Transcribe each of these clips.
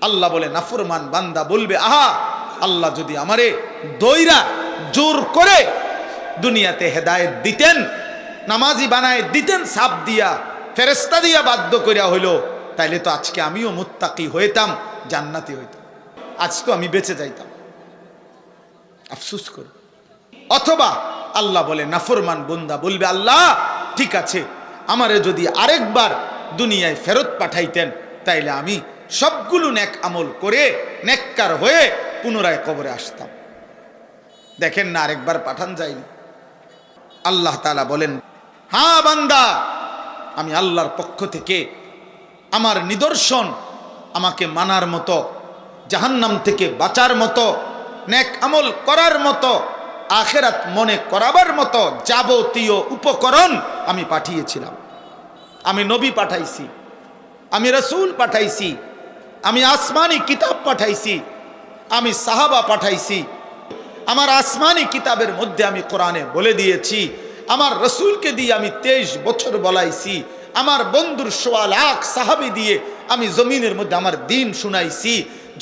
আল্লাহ বলে নাফরমান বান্দা বলবে, আহা, আল্লাহ যদি আমারে দইরা জোর করে দুনিয়াতে হেদায়েত দিতেন, নামাজি বানায় দিতেন, সাপ দিয়া ফেরেশতা দিয়া বাধ্য করিয়া হইল, তাইলে তো আজকে আমিও মুত্তাকি হইতাম, জান্নাতি হইতাম, আজ তো আমি বেঁচে যাইতাম। আফসোস করি। অথবা আল্লাহ বলে নাফরমান বান্দা বলবে, আল্লাহ ঠিক আছে, আমারে যদি আরেকবার দুনিয়ায় ফেরত পাঠাইতেন, তাইলে আমি সবগুলো নেক আমল করে নেককার হয়ে পুনরায় কবরে আসতাম। দেখেন না, আরেকবার পাঠান যায়নি। আল্লাহ তাআলা বলেন, হ্যাঁ বান্দা, আমি আল্লাহর পক্ষ থেকে আমার নিদর্শন, আমাকে মানার মতো, জাহান্নাম থেকে বাঁচার মতো, নেক আমল করার মতো, আখিরাত মনে করাবার মতো যাবতীয় উপকরণ আমি পাঠিয়েছিলাম। আমি নবী পাঠাইছি, আমি রাসূল পাঠাইছি, আমি আসমানি কিতাব পাঠাইছি, আমি সাহাবা পাঠাইছি। আমার আসমানি কিতাবের মধ্যে আমি কোরআনে বলে দিয়েছি, আমার রসুলকে দিয়ে আমি 23 বছর বলাইছি, আমার বন্ধুর 1.25 লাখ সাহাবী দিয়ে আমি জমিনের মধ্যে আমার দিন শুনাইছি।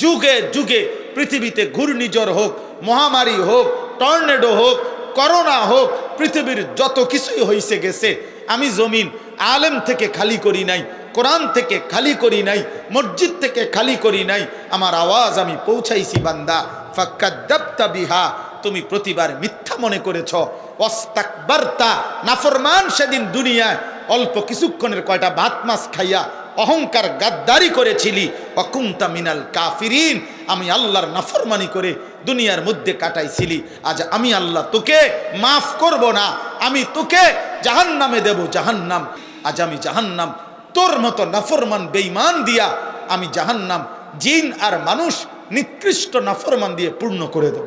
যুগে যুগে পৃথিবীতে ঘূর্ণিঝড় হোক, মহামারী হোক, টর্নেডো হোক, করোনা হোক, পৃথিবীর যত কিছুই হয়েছে গেছে, আমি জমিন আলেম থেকে খালি করি নাই, কোরআন থেকে খালি করি নাই, মসজিদ থেকে খালি করি নাই। আমার আওয়াজ আমি পৌঁছাইছি বান্দা। ফাকাদ্দাবতা বিহা, তুমি প্রতিবার মিথ্যা মনে করেছ। ওয়াস্তাকবারতা, নাফরমান সেদিন দুনিয়ায় অল্প কিছুক্ষণের কয়টা ভাত মাছ খাইয়া অহংকার গাদ্দারি করেছিলি। ওয়াকুনতা মিনাল কাফিরিন, আমি আল্লাহর নাফরমানি করে দুনিয়ার মধ্যে কাটাইছিলি। আজ আমি আল্লাহ তোকে মাফ করব না, আমি তোকে জাহান্নামে দেব, জাহান্নাম। আজ আমি জাহান্নাম তোর মতো নাফরমান বেঈমান দিয়া আমি জাহান্নাম জিন আর মানুষ নিকৃষ্ট নাফরমান দিয়ে পূর্ণ করে দেব।